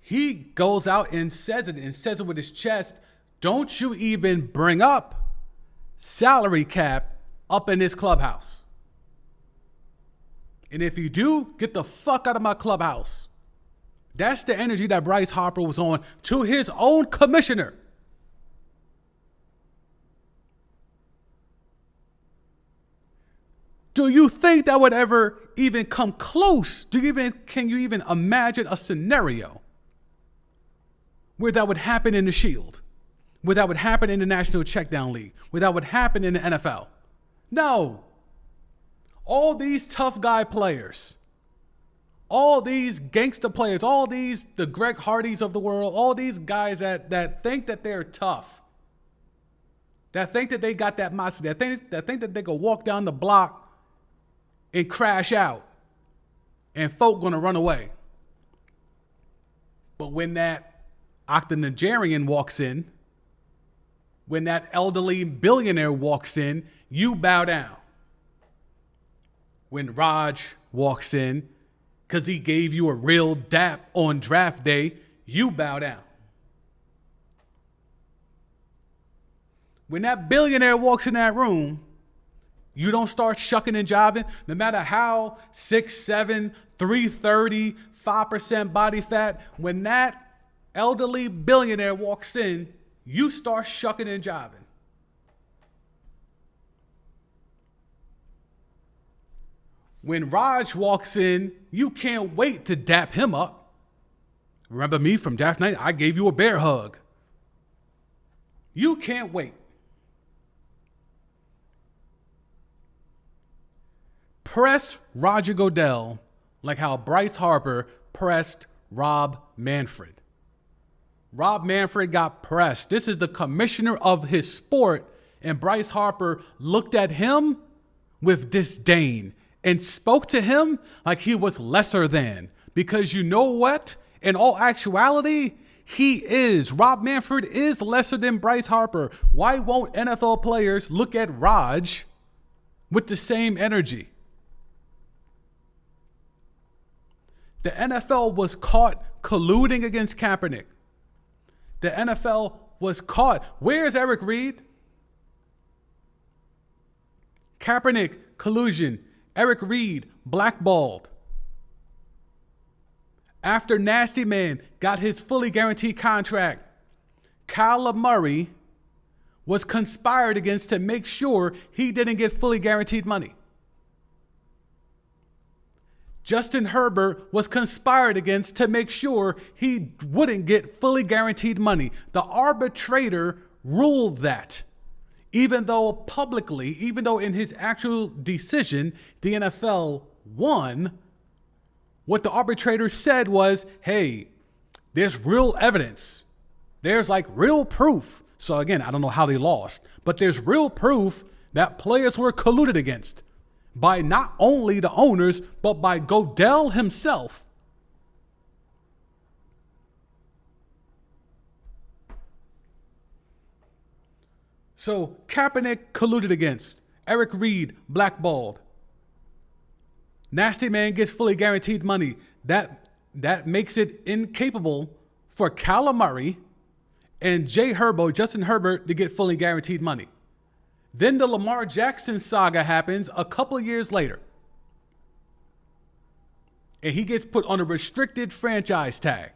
he goes out and says it with his chest. Don't you even bring up salary cap up in this clubhouse. And if you do, get the fuck out of my clubhouse. That's the energy that Bryce Harper was on to his own commissioner. Do you think that would ever even come close? Can you even imagine a scenario where that would happen in the Shield, where that would happen in the National Checkdown League, where that would happen in the NFL? No. All these tough guy players, all these gangster players, the Greg Hardys of the world, all these guys that think that they're tough, that think that they got that mindset, that think that they can walk down the block and crash out and folk gonna run away. But when that octogenarian walks in, when that elderly billionaire walks in, you bow down. When Raj walks in, because he gave you a real dap on draft day, you bow down. When that billionaire walks in that room, you don't start shucking and jiving, no matter how 6'7", 330, 5% body fat. When that elderly billionaire walks in, you start shucking and jiving. When Raj walks in, you can't wait to dap him up. Remember me from draft night? I gave you a bear hug. You can't wait. Press Roger Goodell like how Bryce Harper pressed Rob Manfred. Rob Manfred got pressed. This is the commissioner of his sport, and Bryce Harper looked at him with disdain and spoke to him like he was lesser than. Because you know what? In all actuality, Rob Manfred is lesser than Bryce Harper. Why won't NFL players look at Raj with the same energy? The NFL was caught colluding against Kaepernick. The NFL was caught. Where's Eric Reed? Kaepernick, collusion. Eric Reed, blackballed. After Nasty Man got his fully guaranteed contract, Kyler Murray was conspired against to make sure he didn't get fully guaranteed money. Justin Herbert was conspired against to make sure he wouldn't get fully guaranteed money. The arbitrator ruled that. Even though in his actual decision, the NFL won, what the arbitrator said was, hey, there's real evidence. There's like real proof. So again, I don't know how they lost, but there's real proof that players were colluded against by not only the owners, but by Goodell himself. So Kaepernick colluded against. Eric Reed blackballed. Nasty Man gets fully guaranteed money. That makes it incapable for Kyler Murray and Justin Herbert, to get fully guaranteed money. Then the Lamar Jackson saga happens a couple of years later. And he gets put on a restricted franchise tag.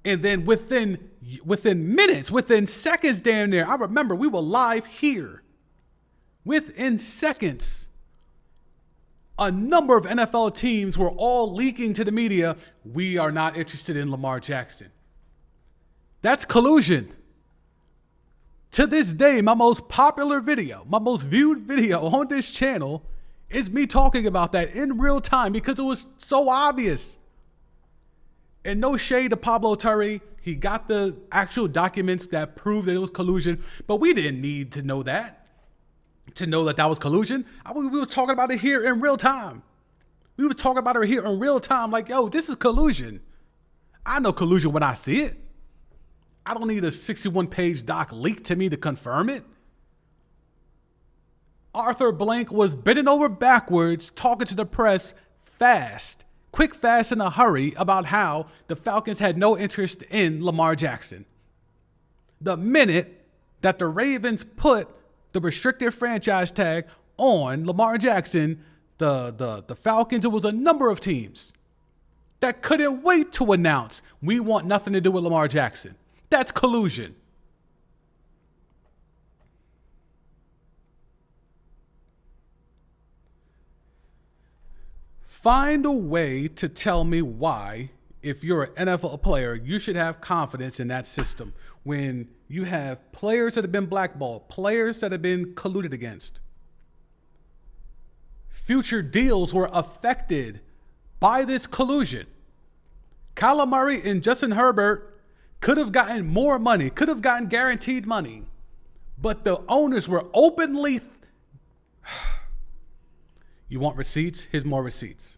And then within minutes, within seconds damn near, I remember we were live here. Within seconds, a number of NFL teams were all leaking to the media, we are not interested in Lamar Jackson. That's collusion. To this day, my most popular video, my most viewed video on this channel is me talking about that in real time because it was so obvious. And no shade to Pablo Torre. He got the actual documents that proved that it was collusion, but we didn't need to know that that was collusion. We were talking about it here in real time. We were talking about it here in real time like, yo, this is collusion. I know collusion when I see it. I don't need a 61-page doc leaked to me to confirm it. Arthur Blank was bending over backwards, talking to the press fast, quick, fast, in a hurry about how the Falcons had no interest in Lamar Jackson. The minute that the Ravens put the restricted franchise tag on Lamar Jackson, the Falcons, it was a number of teams that couldn't wait to announce, we want nothing to do with Lamar Jackson. That's collusion. Find a way to tell me why, if you're an NFL player, you should have confidence in that system when you have players that have been blackballed, players that have been colluded against. Future deals were affected by this collusion. Kyler Murray and Justin Herbert could have gotten more money, could have gotten guaranteed money, but the owners were openly... You want receipts? Here's more receipts.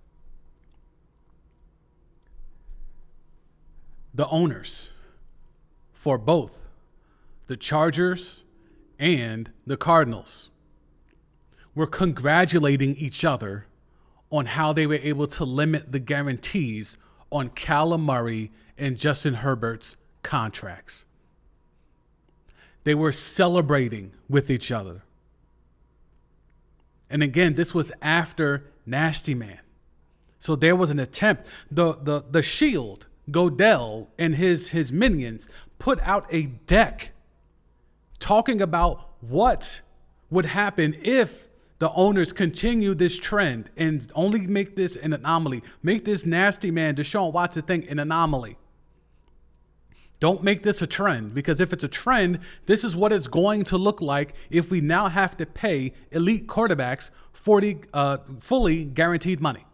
The owners for both the Chargers and the Cardinals were congratulating each other on how they were able to limit the guarantees on Kyler Murray and Justin Herbert's contracts. They were celebrating with each other. And again, this was after Nasty Man. So there was an attempt. The Shield, Godell, and his minions put out a deck talking about what would happen if the owners continue this trend and only make this an anomaly. Make this Nasty Man, Deshaun Watson thing an anomaly. Don't make this a trend, because if it's a trend, this is what it's going to look like if we now have to pay elite quarterbacks fully guaranteed money.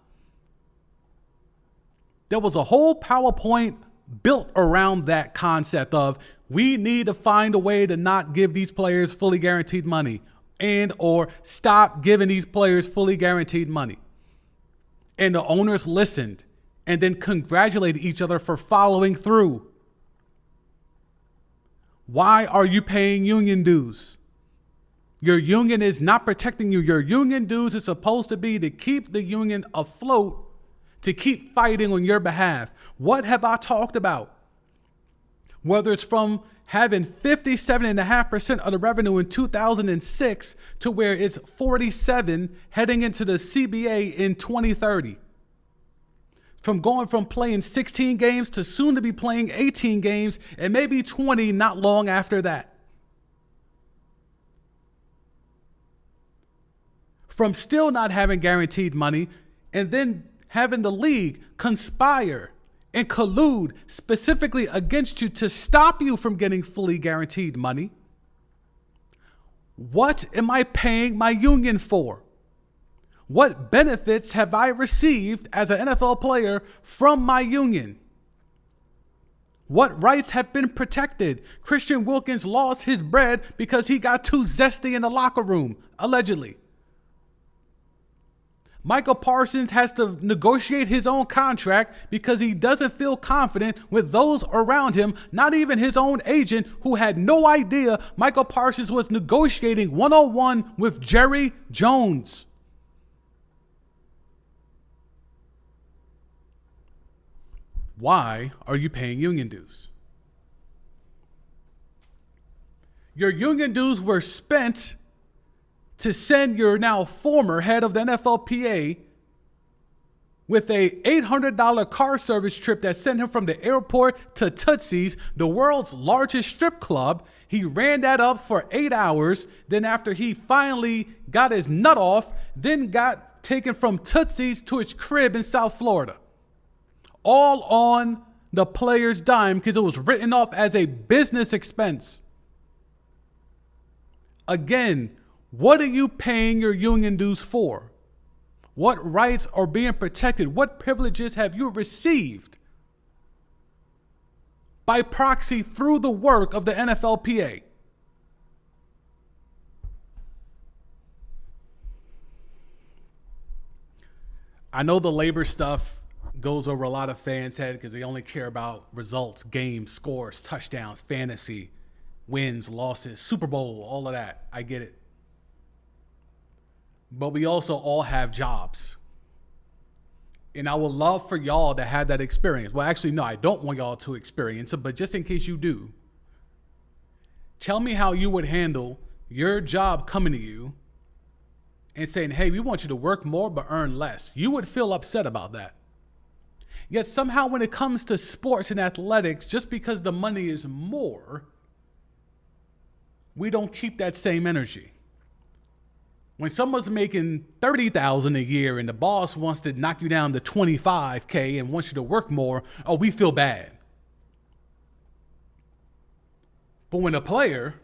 There was a whole PowerPoint built around that concept of we need to find a way to not give these players fully guaranteed money and or stop giving these players fully guaranteed money. And the owners listened and then congratulated each other for following through. Why are you paying union dues? Your union is not protecting you. Your union dues is supposed to be to keep the union afloat, to keep fighting on your behalf. What have I talked about? Whether it's from having 57.5% of the revenue in 2006 to where it's 47 heading into the CBA in 2030. From going from playing 16 games to soon to be playing 18 games and maybe 20 not long after that. From still not having guaranteed money and then having the league conspire and collude specifically against you to stop you from getting fully guaranteed money. What am I paying my union for? What benefits have I received as an NFL player from my union? What rights have been protected? Christian Wilkins lost his bread because he got too zesty in the locker room, allegedly. Michael Parsons has to negotiate his own contract because he doesn't feel confident with those around him, not even his own agent, who had no idea Michael Parsons was negotiating one-on-one with Jerry Jones. Why are you paying union dues? Your union dues were spent to send your now former head of the NFLPA with a $800 car service trip that sent him from the airport to Tootsie's, the world's largest strip club. He ran that up for 8 hours. Then after he finally got his nut off, then got taken from Tootsie's to his crib in South Florida. All on the player's dime because it was written off as a business expense. Again, what are you paying your union dues for? What rights are being protected? What privileges have you received by proxy through the work of the NFLPA? I know the labor stuff goes over a lot of fans' head because they only care about results, games, scores, touchdowns, fantasy, wins, losses, Super Bowl, all of that. I get it. But we also all have jobs. And I would love for y'all to have that experience. Well, actually, no, I don't want y'all to experience it, but just in case you do, tell me how you would handle your job coming to you and saying, hey, we want you to work more but earn less. You would feel upset about that. Yet somehow when it comes to sports and athletics, just because the money is more, we don't keep that same energy. When someone's making $30,000 a year and the boss wants to knock you down to $25K and wants you to work more, oh, we feel bad. But when a player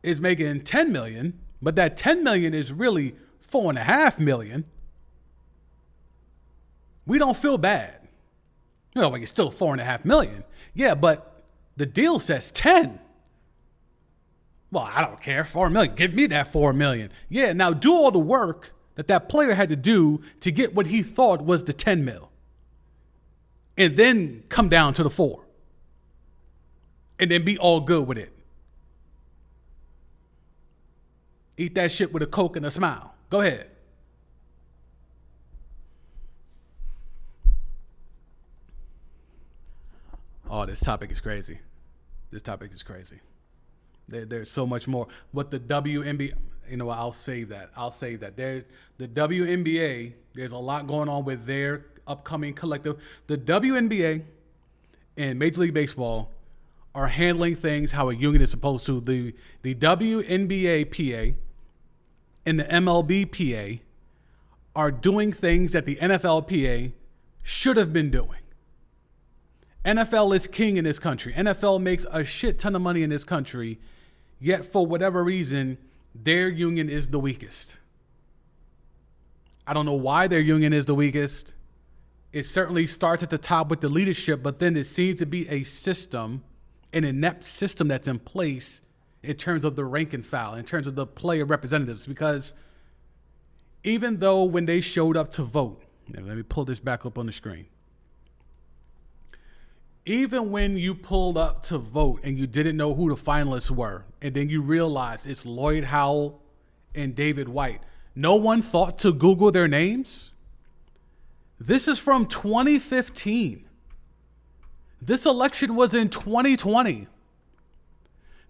is making $10 million, but that $10 million is really $4.5 million, we don't feel bad. You know, like it's still $4.5 million. Yeah, but the deal says 10. Well, I don't care. 4 million. Give me that 4 million. Yeah, now do all the work that player had to do to get what he thought was the 10 mil. And then come down to the 4. And then be all good with it. Eat that shit with a Coke and a smile. Go ahead. Oh, this topic is crazy. This topic is crazy. There's so much more. What the WNBA, you know, I'll save that. The WNBA, there's a lot going on with their upcoming collective. The WNBA and Major League Baseball are handling things how a union is supposed to. The WNBA PA and the MLB PA are doing things that the NFLPA should have been doing. NFL is king in this country. NFL makes a shit ton of money in this country, yet for whatever reason, their union is the weakest. I don't know why their union is the weakest. It certainly starts at the top with the leadership, but then it seems to be a system, an inept system that's in place in terms of the rank and file, in terms of the player representatives, because even though when they showed up to vote, let me pull this back up on the screen. Even when you pulled up to vote and you didn't know who the finalists were, and then you realized it's Lloyd Howell and David White, no one thought to Google their names? This is from 2015. This election was in 2020.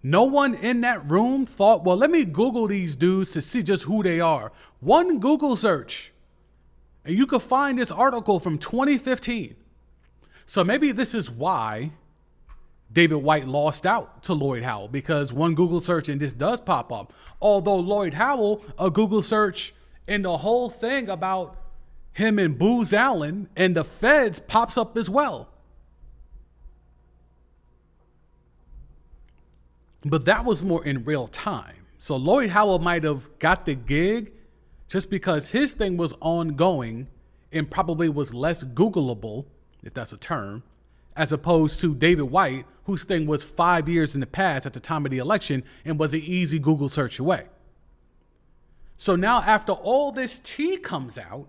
No one in that room thought, well, let me Google these dudes to see just who they are. One Google search, and you could find this article from 2015. So maybe this is why David White lost out to Lloyd Howell, because one Google search and this does pop up. Although Lloyd Howell, a Google search and the whole thing about him and Booz Allen and the feds pops up as well. But that was more in real time. So Lloyd Howell might have got the gig just because his thing was ongoing and probably was less Googleable, if that's a term, as opposed to David White, whose thing was 5 years in the past at the time of the election and was an easy Google search away. So now after all this tea comes out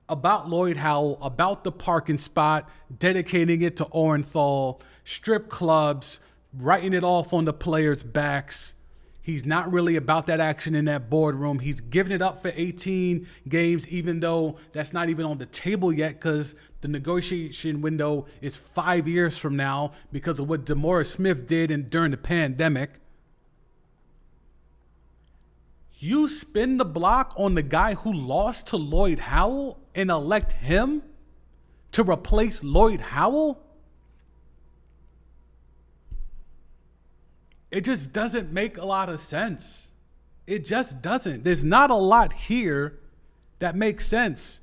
about Lloyd Howell, about the parking spot, dedicating it to Orenthal, strip clubs, writing it off on the players' backs, he's not really about that action in that boardroom. He's giving it up for 18 games, even though that's not even on the table yet because the negotiation window is 5 years from now because of what DeMaurice Smith did during the pandemic. You spin the block on the guy who lost to Lloyd Howell and elect him to replace Lloyd Howell? It just doesn't make a lot of sense. It just doesn't. There's not a lot here that makes sense.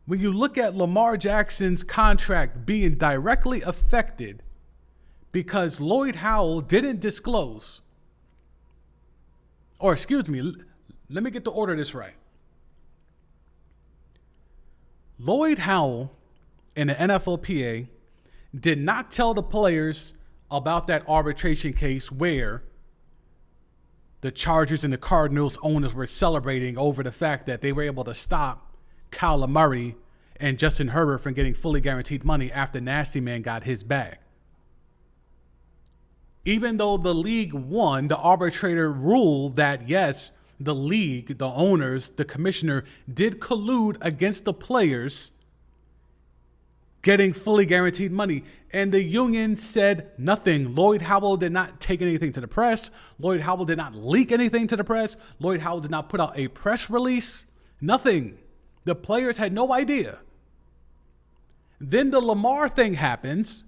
When you look at Lamar Jackson's contract being directly affected because Lloyd Howell didn't disclose, or excuse me, let me get the order of this right. Lloyd Howell and the NFLPA did not tell the players about that arbitration case where the Chargers and the Cardinals owners were celebrating over the fact that they were able to stop Kyler Murray and Justin Herbert from getting fully guaranteed money after Nasty Man got his bag. Even though the league won, the arbitrator ruled that, yes, the league, the owners, the commissioner did collude against the players getting fully guaranteed money. And the union said nothing. Lloyd Howell did not take anything to the press. Lloyd Howell did not leak anything to the press. Lloyd Howell did not put out a press release. Nothing. The players had no idea. Then the Lamar thing happens.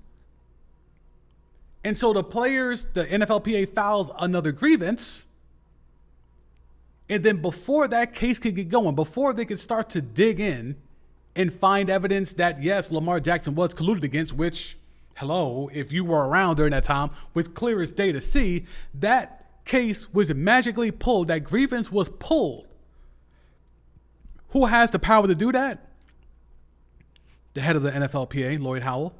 And so the players, the NFLPA files another grievance. And then before that case could get going, before they could start to dig in and find evidence that, yes, Lamar Jackson was colluded against, which, hello, if you were around during that time, was clear as day to see, that case was magically pulled. That grievance was pulled. Who has the power to do that? The head of the NFLPA, Lloyd Howell.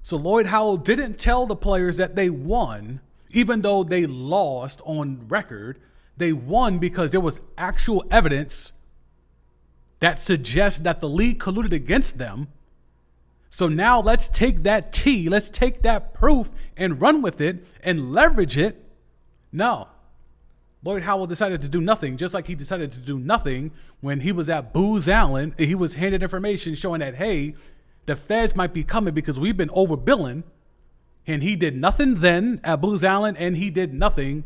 So Lloyd Howell didn't tell the players that they won, even though they lost on record. They won because there was actual evidence that suggests that the league colluded against them. So now let's take that tea, let's take that proof and run with it and leverage it. No. Lloyd Howell decided to do nothing, just like he decided to do nothing when he was at Booz Allen and he was handed information showing that, hey, the feds might be coming because we've been overbilling. And he did nothing then at Booz Allen, and he did nothing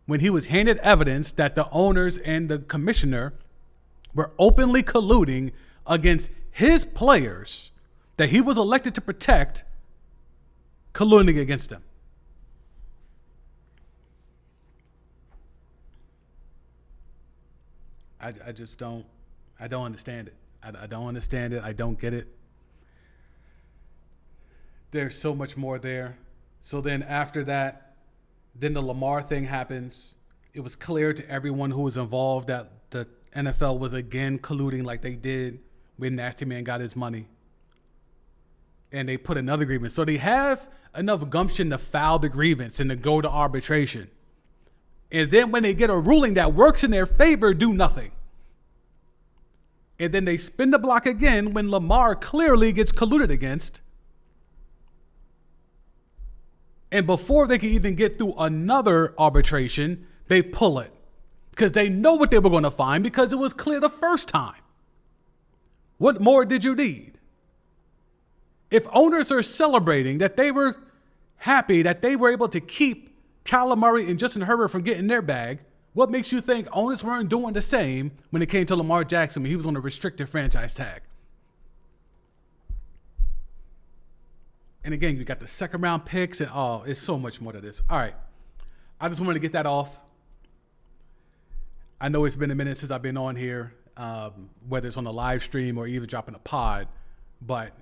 when he was handed evidence that the owners and the commissioner were openly colluding against his players that he was elected to protect, colluding against them. I just don't understand it. I don't understand it. I don't get it. There's so much more there. So then after that, then the Lamar thing happens. It was clear to everyone who was involved that the NFL was again colluding like they did when Nasty Man got his money. And they put another grievance. So they have enough gumption to file the grievance and to go to arbitration. And then when they get a ruling that works in their favor, do nothing. And then they spin the block again when Lamar clearly gets colluded against. And before they can even get through another arbitration, they pull it. Because they know what they were going to find because it was clear the first time. What more did you need? If owners are celebrating that they were happy that they were able to keep Kyler Murray and Justin Herbert from getting their bag, what makes you think owners weren't doing the same when it came to Lamar Jackson when he was on a restricted franchise tag? And again, you got the second round picks and it's so much more to this. All right. I just wanted to get that off. I know it's been a minute since I've been on here, whether it's on the live stream or even dropping a pod, but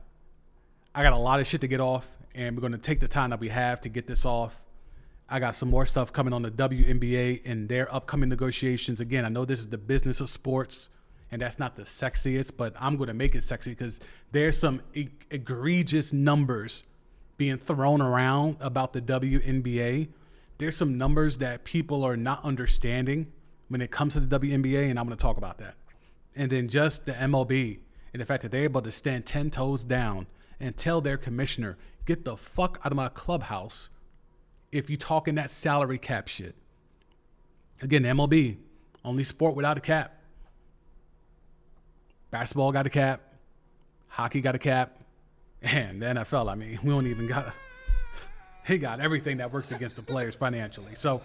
I got a lot of shit to get off, and we're going to take the time that we have to get this off. I got some more stuff coming on the WNBA and their upcoming negotiations. Again, I know this is the business of sports, and that's not the sexiest, but I'm going to make it sexy because there's some egregious numbers being thrown around about the WNBA. There's some numbers that people are not understanding when it comes to the WNBA, and I'm going to talk about that. And then just the MLB and the fact that they're able to stand 10 toes down and tell their commissioner, get the fuck out of my clubhouse if you talking that salary cap shit. Again, MLB, only sport without a cap. Basketball got a cap. Hockey got a cap. And the NFL, I mean, we don't even got, he got everything that works against the players financially. So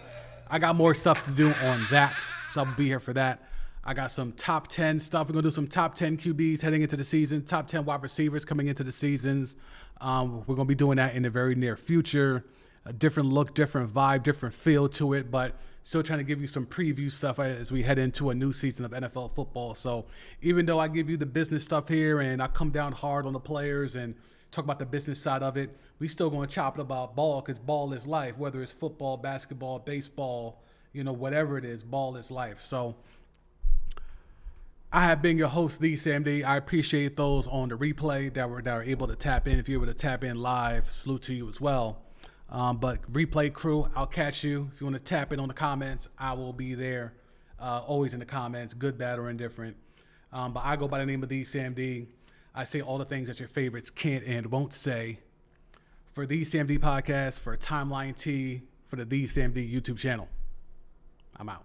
I got more stuff to do on that, so I'll be here for that. I got some top 10 stuff. We're going to do some top 10 QBs heading into the season, top 10 wide receivers coming into the seasons. We're going to be doing that in the very near future. A different look, different vibe, different feel to it, but still trying to give you some preview stuff as we head into a new season of NFL football. So even though I give you the business stuff here and I come down hard on the players and talk about the business side of it, we still going to chop it about ball, because ball is life, whether it's football, basketball, baseball, whatever it is, ball is life. So I have been your host, The Sam D. I appreciate those on the replay that were able to tap in. If you're able to tap in live, salute to you as well. But replay crew, I'll catch you. If you want to tap in on the comments, I will be there. Always in the comments, good, bad, or indifferent. But I go by the name of The Sam D. I say all the things that your favorites can't and won't say. For The Sam D podcast, for Timeline T, for the Sam D YouTube channel. I'm out.